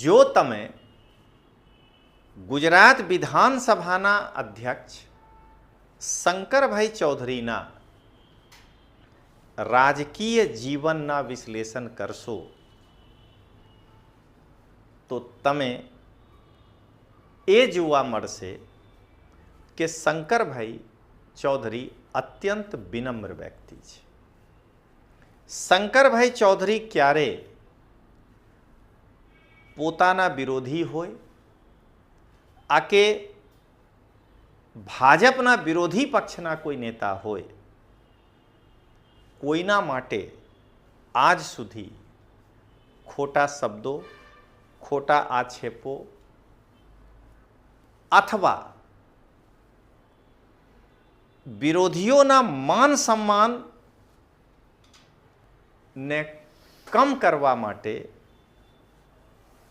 જો તમે ગુજરાત વિધાનસભાના અધ્યક્ષ શંકરભાઈ ચૌધરીના રાજકીય જીવનના વિશ્લેષણ કરશો તો તમે એ જોવા મળશે કે શંકરભાઈ ચૌધરી અત્યંત વિનમ્ર વ્યક્તિ છે. શંકરભાઈ ચૌધરી ક્યારે પોતાના વિરોધી હોય આ કે ભાજપના વિરોધી પક્ષના કોઈ નેતા હોય કોઈના માટે આજ સુધી ખોટા શબ્દો ખોટા આક્ષેપો અથવા વિરોધીઓના માન સન્માન ને કમ કરવા માટે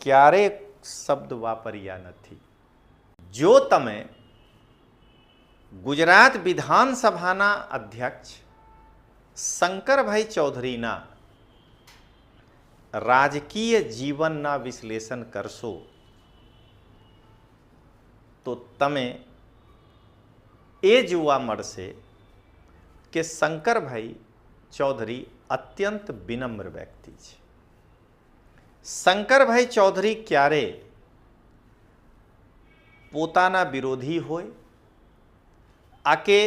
ક્યારેય શબ્દ વાપર્યા નથી. જો તમે ગુજરાત વિધાનસભાના અધ્યક્ષ શંકરભાઈ ચૌધરીના રાજકીય જીવનના વિશ્લેષણ કરશો તો તમે એ જોવા મળશે કે શંકરભાઈ ચૌધરી અત્યંત વિનમ્ર વ્યક્તિ છે. શંકરભાઈ ચૌધરી ક્યારે પોતાના વિરોધી હોય આ કે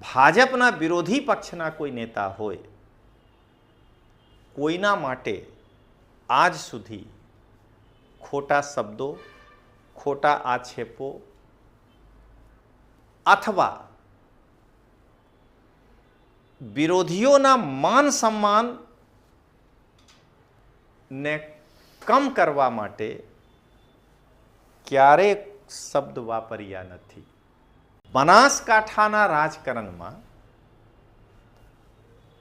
ભાજપના વિરોધી પક્ષના કોઈ નેતા હોય કોઈના માટે આજ સુધી ખોટા શબ્દો ખોટા આક્ષેપો અથવા વિરોધીઓના માન સન્માન ને કમ કરવા માટે ક્યારેય શબ્દ વાપર્યા નથી. બનાસકાંઠાના રાજકારણમાં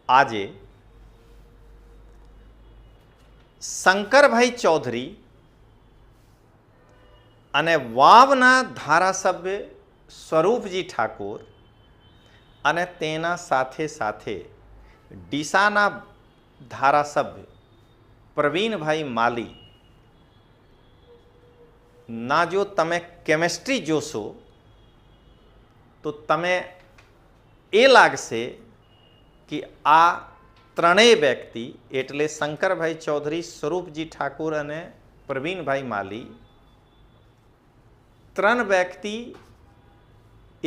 આજે શંકરભાઈ ચૌધરી અને વાવના ધારાસભ્ય સ્વરૂપજી ઠાકોર અને તેના સાથે સાથે ડીસાના ધારાસભ્ય પ્રવીણભાઈ માલી ના જો તમે કેમેસ્ટ્રી જોશો તો તમે એ લાગશે કે આ ત્રણેય વ્યક્તિ એટલે શંકરભાઈ ચૌધરી સ્વરૂપજી ઠાકોર અને પ્રવીણભાઈ માલી ત્રણ વ્યક્તિ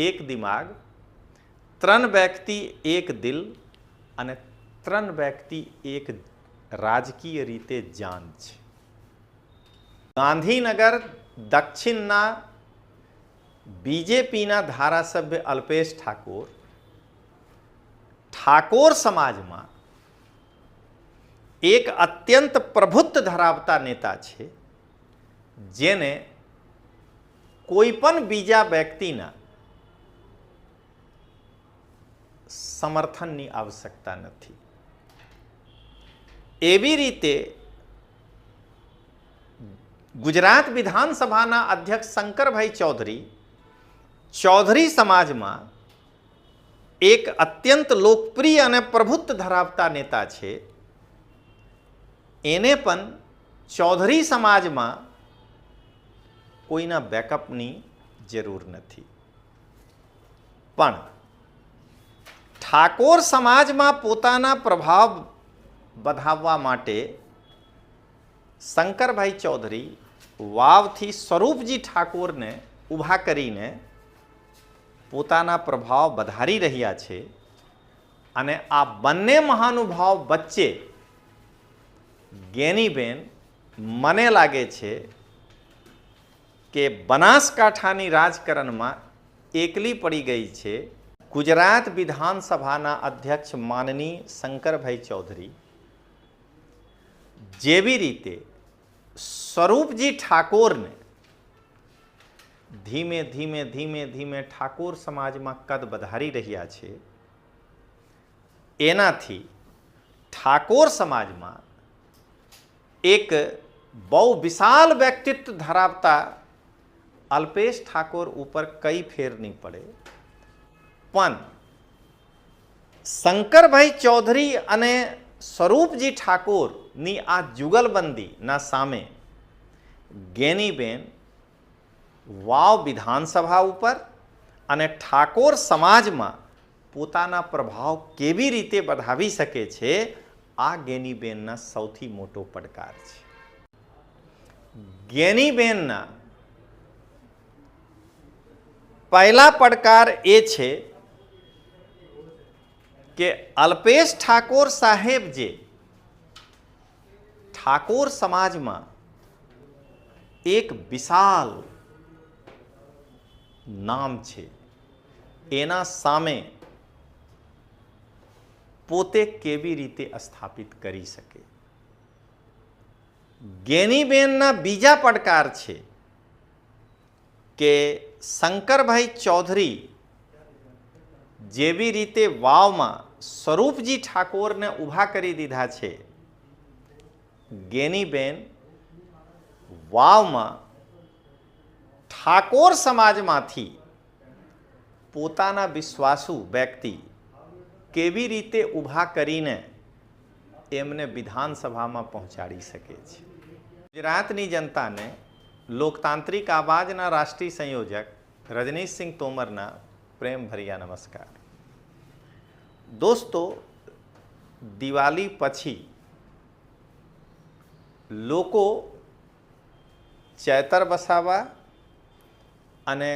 એક દિમાગ ત્રણ વ્યક્તિ એક દિલ અને ત્રણ વ્યક્તિ એક રાજકીય રીતે જાન છે. ગાંધીનગર દક્ષિણના બીજેપીના ધારાસભ્ય અલ્પેશ ઠાકોર સમાજમાં એક અત્યંત પ્રભુત્વ ધરાવતા નેતા છે જેને કોઈ પણ બીજા વ્યક્તિના સમર્થનની આવશ્યકતા નથી. એવી રીતે ગુજરાત વિધાનસભાના અધ્યક્ષ શંકરભાઈ ચૌધરી સમાજમાં એક અત્યંત લોકપ્રિય અને પ્રભુત્વ ધરાવતા નેતા છે. એને પણ ચૌધરી સમાજમાં કોઈના બેકઅપની જરૂર નથી. પણ ઠાકોર સમાજમાં પોતાના પ્રભાવ વધારવા માટે શંકરભાઈ ચૌધરી વાવથી સ્વરૂપજી ઠાકોરને ઊભા કરીને પોતાના પ્રભાવ વધારી રહ્યા છે. અને આ બંને મહાનુભાવ વચ્ચે ગેનીબેન મને લાગે છે કે બનાસકાંઠાની રાજકારણમાં એકલી પડી ગઈ છે. ગુજરાત વિધાનસભાના અધ્યક્ષ માનનીય શંકરભાઈ ચૌધરી જેવી રીતે સ્વરૂપજી ઠાકોરને ધીમે ધીમે ધીમે ધીમે ઠાકોર સમાજમાં કદ વધારી રહ્યા છે એનાથી ઠાકોર સમાજમાં એક બહુ વિશાળ વ્યક્તિત્વ ધરાવતા અલ્પેશ ઠાકોર ઉપર કઈ ફેર નહીં પડે. પણ શંકરભાઈ ચૌધરી અને સ્વરૂપજી ઠાકોરની આ જુગલબંધીના સામે ગેનીબેન વાવ વિધાનસભા ઉપર અને ઠાકોર સમાજમાં પોતાના પ્રભાવ કેવી રીતે વધાવી શકે છે, આ ગેનીબેનના સૌથી મોટો પડકાર છે. ગેનીબેનના પહેલા પડકાર એ છે કે અલ્પેશ ઠાકોર સાહેબ જે ઠાકોર સમાજમાં એક વિશાલ નામ છે, એના સામે પોતે કેવી રીતે સ્થાપિત કરી શકે. ગેનીબેનના બીજા પડકાર છે કે શંકરભાઈ ચૌધરી જેવી રીતે વાવમાં સ્વરૂપજી ઠાકોરને ઊભા કરી દીધા છે, ગેનીબેન વાવમાં ઠાકોર સમાજમાંથી પોતાના વિશ્વાસુ વ્યક્તિ કેવી રીતે ઊભા કરીને એમને વિધાનસભામાં પહોંચાડી શકે છે. ગુજરાતની જનતાને લોકતાંત્રિક આવાજના રાષ્ટ્રીય સંયોજક રજનીશસિંહ તોમરના પ્રેમ ભર્યા નમસ્કાર. દોસ્તો, દિવાળી પછી લોકો ચૈતર વસાવા અને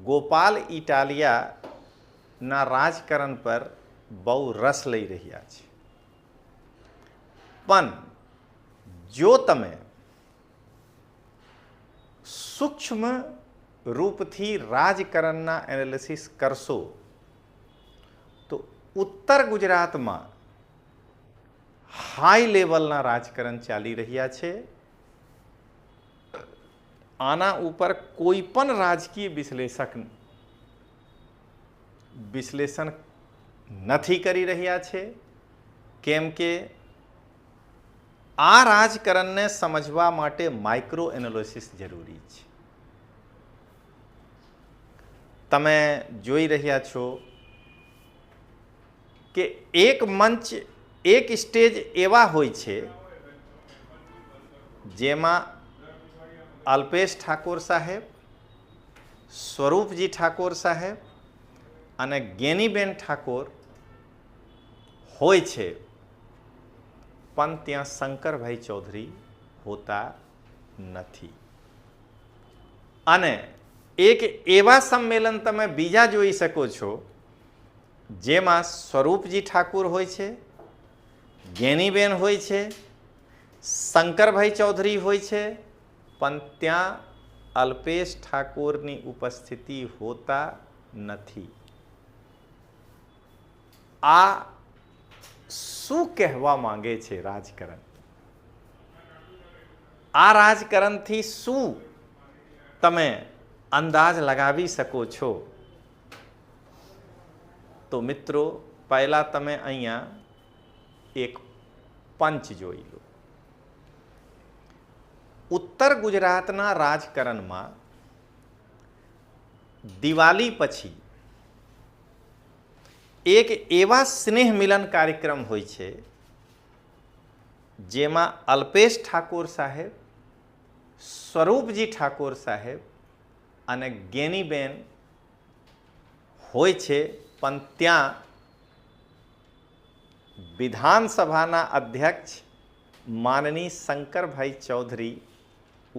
ગોપાલ ઇટાલિયાના રાજકારણ પર બહુ રસ લઈ રહ્યા છે. પણ જો તમે સૂક્ષ્મ રૂપથી રાજકારણના એનાલિસિસ કરશો તો ઉત્તર ગુજરાતમાં હાઈ લેવલના રાજકારણ ચાલી રહ્યા છે. આના ઉપર કોઈ પણ રાજકીય વિશ્લેષણ નથી કરી રહ્યા છે, કેમ કે આ રાજકારણને સમજવા માટે માઇક્રો એનાલિસિસ જરૂરી છે. તમે જોઈ રહ્યા છો કે એક મંચ, એક સ્ટેજ એવા હોય છે જેમાં અલ્પેશ ઠાકોર સાહેબ, સ્વરૂપજી ઠાકોર સાહેબ અને ગેનીબેન ઠાકોર હોય છે, પણ ત્યાં શંકરભાઈ ચૌધરી હોતા નથી. અને એક એવા સંમેલન તમે બીજા જોઈ શકો છો જેમાં સ્વરૂપજી ઠાકોર હોય છે, ગેનીબેન હોય છે, શંકરભાઈ ચૌધરી હોય છે, પણ ત્યાં અલ્પેશ ઠાકોરની ઉપસ્થિતિ હોતા નથી. આ શું કહેવા માંગે છે રાજકારણ? આ રાજકારણથી શું તમે અંદાજ લગાવી શકો છો? તો મિત્રો, પહેલા તમે અહીંયા એક પંચ જોઈ લો. ઉત્તર ગુજરાતના રાજકારણમાં દિવાળી પછી એક એવા સ્નેહ મિલન કાર્યક્રમ હોય છે જેમાં અલ્પેશ ઠાકોર સાહેબ, સ્વરૂપજી ઠાકોર સાહેબ અને ગેનીબેન હોય છે, પણ ત્યાં વિધાનસભાના અધ્યક્ષ માનની શંકરભાઈ ચૌધરી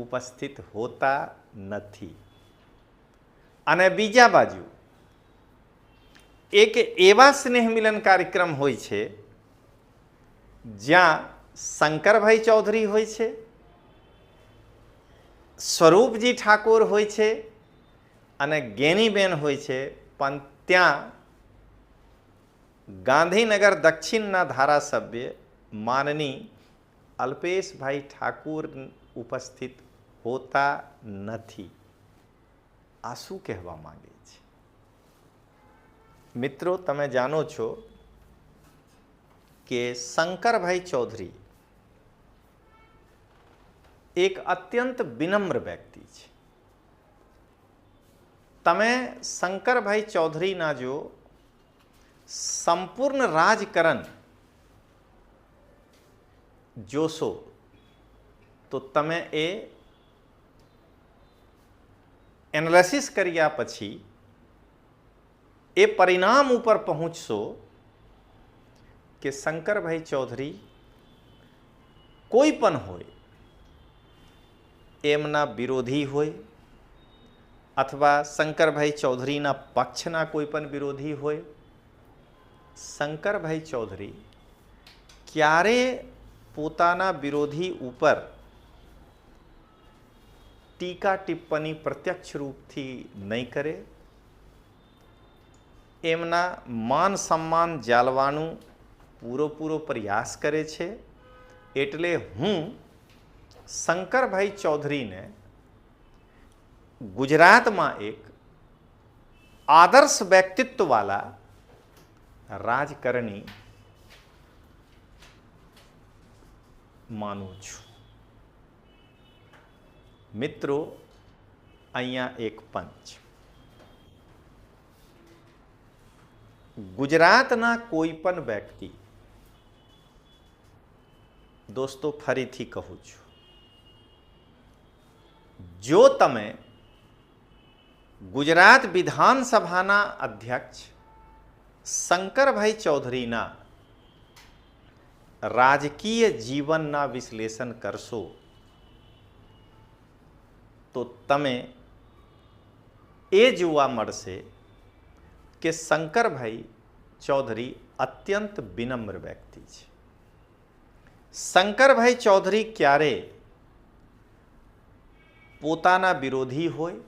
ઉપસ્થિત હોતા નથી. અને બીજા બાજુ એક એવા સ્નેહ મિલન કાર્યક્રમ હોય છે જ્યાં શંકરભાઈ ચૌધરી હોય છે, સ્વરૂપજી ઠાકોર હોય છે અને ગેનીબેન હોય છે, પણ ત્યાં ગાંધીનગર દક્ષિણના ધારાસભ્ય માનની અલ્પેશભાઈ ઠાકોર ઉપસ્થિત હોતા નથી. આ શું કહેવા માંગે છે? મિત્રો, તમે જાણો છો કે શંકરભાઈ ચૌધરી એક અત્યંત વિનમ્ર વ્યક્તિ છે. તમે શંકરભાઈ ચૌધરીના જો સંપૂર્ણ રાજકારણ જોશો તો તમે એ એનાલિસિસ કર્યા પછી એ પરિણામ ઉપર પહોંચશો કે શંકરભાઈ ચૌધરી કોઈ પણ હોય, એમના વિરોધી હોય અથવા શંકરભાઈ ચૌધરીના પક્ષના કોઈ પણ વિરોધી હોય, શંકરભાઈ ચૌધરી ક્યારે પોતાના વિરોધી ઉપર ટીકા ટિપ્પણી પ્રત્યક્ષ રૂપથી નહીં કરે. એમના માન સન્માન જાળવવાનો પૂરો પ્રયાસ કરે છે. એટલે હું શંકરભાઈ ચૌધરીને ગુજરાતમાં એક આદર્શ વ્યક્તિત્વવાળા રાજકારણી માનું છું. મિત્રો, અહીંયા એક પંચ. ગુજરાતના કોઈ પણ વ્યક્તિ, દોસ્તો ફરીથી કહું છું, જો તમે ગુજરાત વિધાનસભાના અધ્યક્ષ શંકરભાઈ ચૌધરીના રાજકીય જીવનના વિશ્લેષણ કરશો તો તમે એ જોવા મળશે કે શંકરભાઈ ચૌધરી અત્યંત વિનમ્ર વ્યક્તિ છે. શંકરભાઈ ચૌધરી ક્યારે પોતાના વિરોધી હોય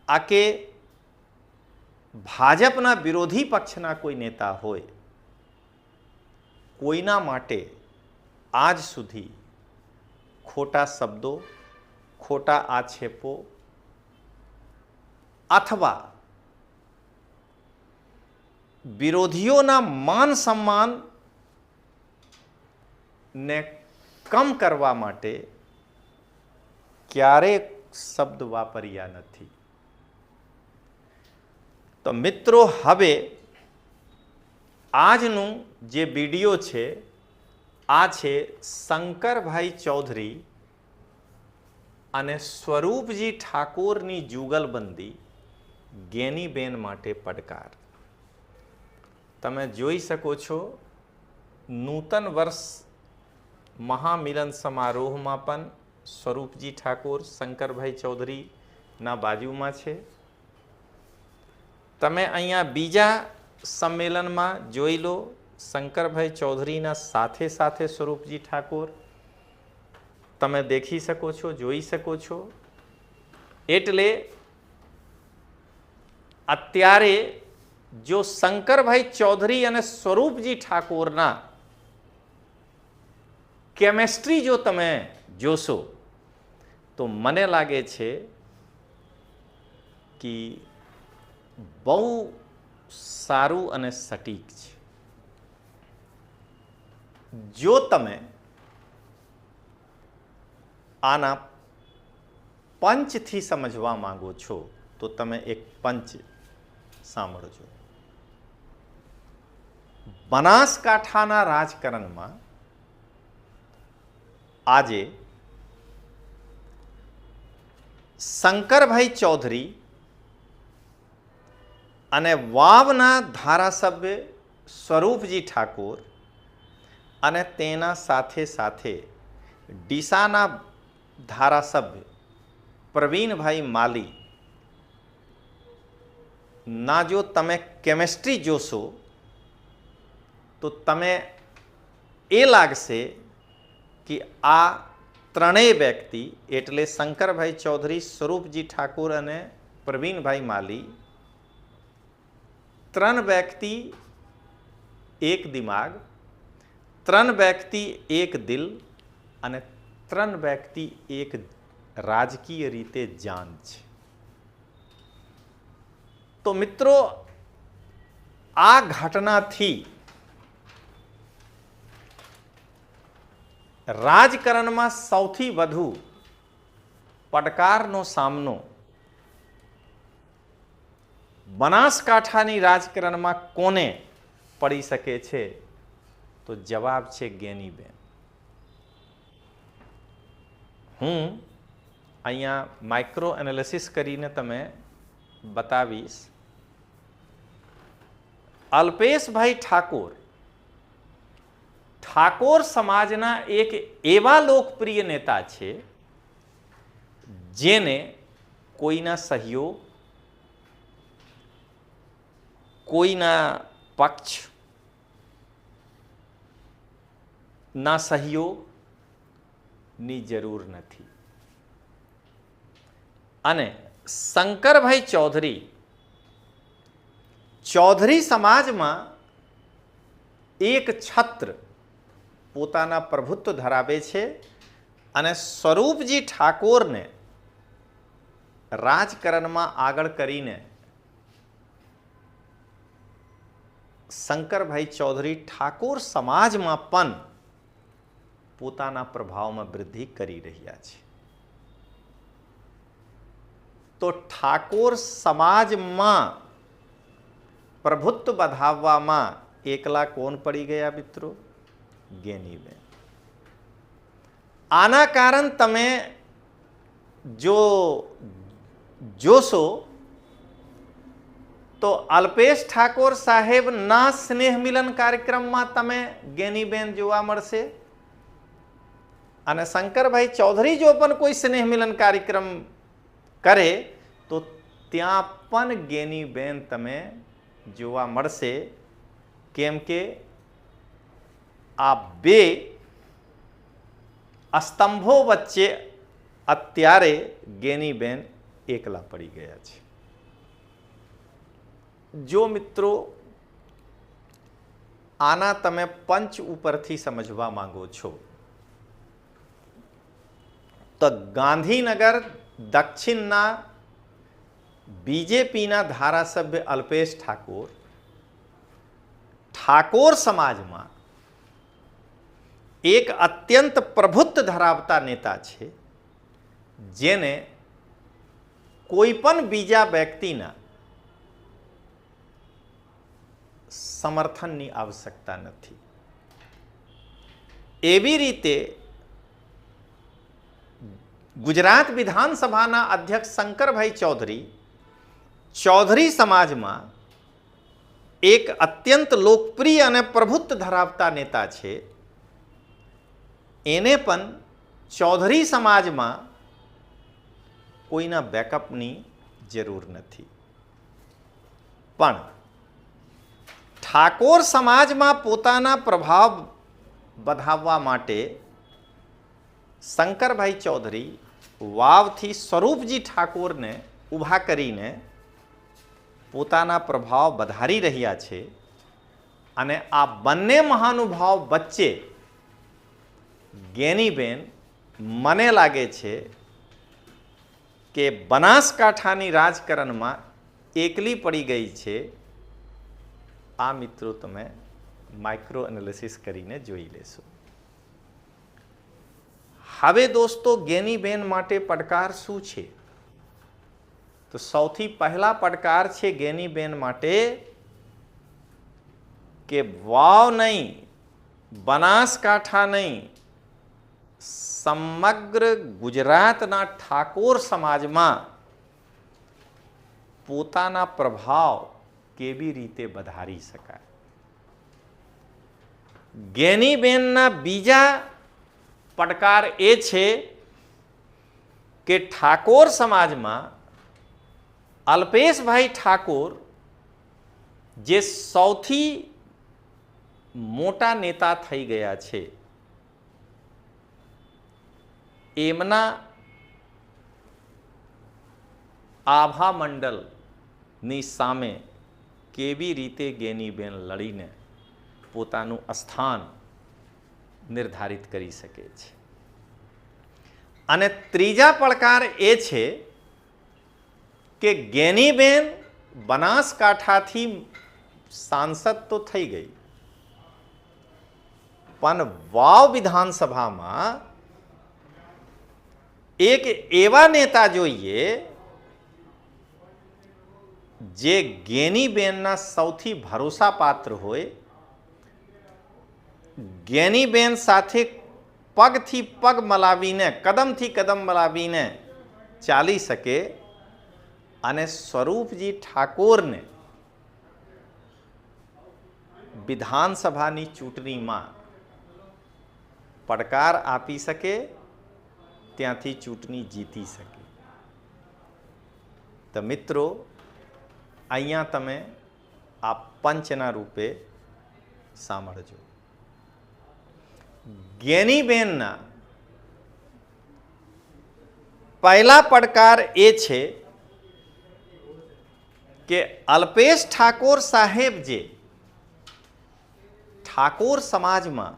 આ કે ભાજપના વિરોધી પક્ષના કોઈ નેતા હોય, કોઈના માટે આજ સુધી ખોટા શબ્દો, ખોટા આક્ષેપો અથવા વિરોધીઓના માન સન્માન ને કમ કરવા માટે ક્યારેય શબ્દ વાપર્યા નથી. તો મિત્રો, હવે આજનું જે વિડીયો છે આ છે શંકરભાઈ ચૌધરી અને સ્વરૂપજી ઠાકોરની જુગલબંધી ગેનીબેન માટે પડકાર. તમે જોઈ શકો છો, નૂતન વર્ષ મહામિલન સમારોહમાં પણ સ્વરૂપજી ઠાકોર શંકરભાઈ ચૌધરીના બાજુમાં છે. તમે અહીંયા બીજા સંમેલનમાં જોઈ લો, શંકરભાઈ ચૌધરીના સાથે સાથે સ્વરૂપજી ઠાકોર તમે દેખી શકો છો, જોઈ શકો છો. એટલે અત્યારે જો શંકરભાઈ ચૌધરી અને સ્વરૂપજી ઠાકોરના કેમેસ્ટ્રી જો તમે જોશો તો મને લાગે છે કે બહુ સારું અને સટીક છે. જો તમે આના પંચથી સમજવા માંગો છો તો તમે એક પંચ સાંભળજો. બનાસકાંઠાના રાજકારણમાં આજે શંકરભાઈ ચૌધરી અને વાવના ધારાસભ્ય સ્વરૂપજી ઠાકોર અને તેના સાથે સાથે ડીસાના ધારાસભ્ય પ્રવીણભાઈ માલી ના જો તમે કેમેસ્ટ્રી જોશો તો તમે એ લાગશે કે આ ત્રણેય વ્યક્તિ એટલે શંકરભાઈ ચૌધરી, સ્વરૂપજી ઠાકોર અને પ્રવીણભાઈ માલી, ત્રણ વ્યક્તિ એક દિમાગ, ત્રણ વ્યક્તિ એક દિલ અને ત્રણ વ્યક્તિ એક રાજકીય રીતે જાન છે. તો મિત્રો, આ ઘટનાથી રાજકારણમાં સૌથી વધુ પડકારનો સામનો બનાસકાંઠાની રાજકારણમાં કોને પડી શકે છે? તો જવાબ છે ગેનીબેન. હું અહીંયા માઇક્રો એનાલિસિસ કરીને તમે બતાવીશ. અલ્પેશભાઈ ઠાકોર ઠાકોર સમાજના એક એવા લોકપ્રિય નેતા છે જેને કોઈના સહયોગ, કોઈના પક્ષના સહયોગની જરૂર નથી. અને શંકરભાઈ ચૌધરી સમાજમાં એક છત્ર પોતાના પ્રભુત્વ ધરાવે છે અને સ્વરૂપજી ઠાકોરને રાજકારણમાં આગળ કરીને શંકરભાઈ ચૌધરી ઠાકોર સમાજમાં પણ પોતાના પ્રભાવમાં વૃદ્ધિ કરી રહ્યા છે. તો ઠાકોર સમાજમાં પ્રભુત્વ વધાવવામાં એકલા કોણ પડી ગયા મિત્રો? ગેનીબેન. આના કારણ તમે જો જોશો તો અલ્પેશ ઠાકોર સાહેબના સ્નેહ મિલન કાર્યક્રમમાં તમે ગેનીબેન જોવા મળશે. અને શંકરભાઈ ચૌધરી જો પણ કોઈ સ્નેહ મિલન કાર્યક્રમ કરે તો ત્યાં પણ ગેનીબેન તમે જોવા મળશે. કેમ કે આ બે સ્તંભો વચ્ચે અત્યારે ગેનીબેન એકલા પડી ગયા છે. જો મિત્રો આના તમે પંચ ઉપરથી સમજવા માંગો છો તો ગાંધીનગર દક્ષિણના બીજેપીના ધારાસભ્ય અલ્પેશ ઠાકોર સમાજમાં એક અત્યંત પ્રભુત્વ ધરાવતા નેતા છે જેને કોઈ પણ બીજા વ્યક્તિના સમર્થનની આવશ્યકતા નથી. એવી રીતે ગુજરાત વિધાનસભાના અધ્યક્ષ શંકરભાઈ ચૌધરી સમાજમાં એક અત્યંત લોકપ્રિય અને પ્રભુત્વ ધરાવતા નેતા છે. એને પણ ચૌધરી સમાજમાં કોઈના બેકઅપની જરૂર નથી. પણ ઠાકોર સમાજમાં પોતાના પ્રભાવ વધાવવા માટે શંકરભાઈ ચૌધરી વાવથી સ્વરૂપજી ઠાકોરને ઊભા કરીને પોતાના પ્રભાવ વધારી રહ્યા છે. અને આ બંને મહાનુભાવ વચ્ચે ગેનીબેન મને લાગે છે કે બનાસકાંઠાની રાજકારણમાં એકલી પડી ગઈ છે. આ મિત્રો તમે માઇક્રો એનાલિસિસ કરીને જોઈ લેશો. હવે દોસ્તો ગેનીબેન માટે પડકાર શું છે? તો સૌથી પહેલા પડકાર છે ગેનીબેન માટે કે વાવ નહીં, બનાસકાંઠા નહીં, સમગ્ર ગુજરાતના ઠાકોર સમાજમાં પોતાના પ્રભાવ કેવી રીતે વધારી શકાય. ગેનીબેનના બીજા પડકાર એ છે કે ઠાકોર સમાજમાં અલ્પેશભાઈ ઠાકોર જે સૌથી મોટા નેતા થઈ ગયા છે એમના આભા મંડળની સામે કેવી રીતે ગેનીબેન લડીને પોતાનું સ્થાન નિર્ધારિત કરી શકે છે. અને ત્રીજા પડકાર એ છે કે ગેનીબેન બનાસકાંઠાથી સાંસદ તો થઈ ગઈ પણ વાવ વિધાનસભામાં એક એવા નેતા જોઈએ જે ગેનીબેનના સૌથી ભરોસાપાત્ર હોય, ગેનીબેન સાથે પગથી પગ મલાવીને, કદમથી કદમ મલાવીને ચાલી શકે અને સ્વરૂપજી ઠાકોરને વિધાનસભાની ચૂંટણીમાં પડકાર આપી શકે, ત્યાંથી ચૂંટણી જીતી શકે. તો મિત્રો, અહીંયા તમે આ પંચના રૂપે સાંભળજો. જ્ઞાનીબેનના પહેલા પડકાર એ છે કે અલ્પેશ ઠાકોર સાહેબ જે ઠાકોર સમાજમાં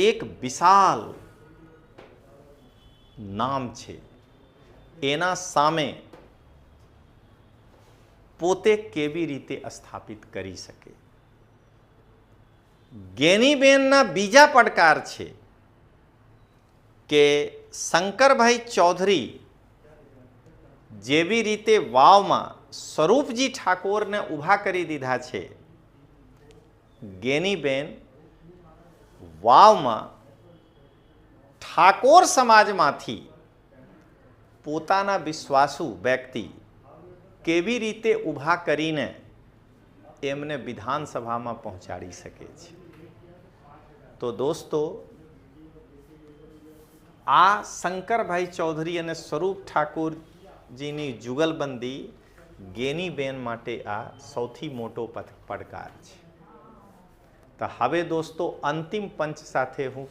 એક વિશાલ નામ છે, એના સામે પોતે કેવી રીતે સ્થાપિત કરી શકે. જ્ઞાનીબેનના બીજા પડકાર છે કે શંકરભાઈ ચૌધરી જેવી રીતે વાવમાં સ્વરૂપજી ઠાકોરને ઊભા કરી દીધા છે, જ્ઞાનીબેન વાવમાં ઠાકોર સમાજમાંથી પોતાના વિશ્વાસુ વ્યક્તિ કેવી રીતે ઊભા કરીને એમને વિધાનસભામાં પહોંચાડી શકે છે. તો દોસ્તો, આ શંકરભાઈ ચૌધરી અને સ્વરૂપ ઠાકોરજીની જુગલબંધી જ્ઞાનીબેન માટે આ સૌથી મોટો પડકાર છે. તો હવે દોસ્તો, અંતિમ પંચ સાથે હું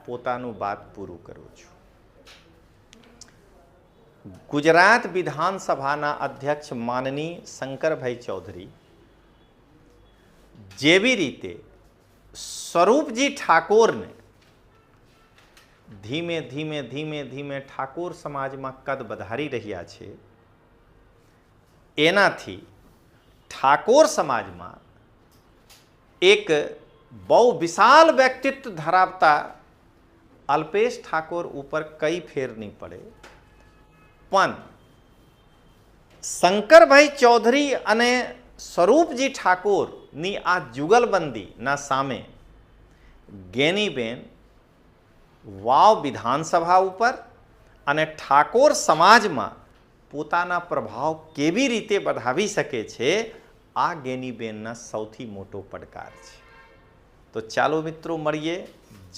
પોતાનું વાત પૂરું કરું છું. ગુજરાત વિધાનસભાના અધ્યક્ષ માનનીય શંકરભાઈ ચૌધરી જેવી રીતે સ્વરૂપજી ઠાકોરને ધીમે ધીમે ધીમે ધીમે ઠાકોર સમાજમાં કદ વધારી રહ્યા છે, એનાથી ઠાકોર સમાજમાં એક બહુ વિશાલ વ્યક્તિત્વ ધરાવતા અલ્પેશ ઠાકોર ઉપર કઈ ફેર નહીં પડે. પણ શંકરભાઈ ચૌધરી અને સ્વરૂપજી ઠાકોરની આ જુગલબંધીના સામે જ્ઞાનીબેન વાવ વિધાનસભા ઉપર અને ઠાકોર સમાજમાં પોતાના પ્રભાવ કેવી રીતે વધાવી શકે છે, આ જ્ઞાનીબેનના સૌથી મોટો પડકાર છે. તો ચાલો મિત્રો મળીએ.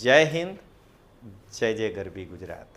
જય હિન્દ, જય જય ગરવી ગુજરાત.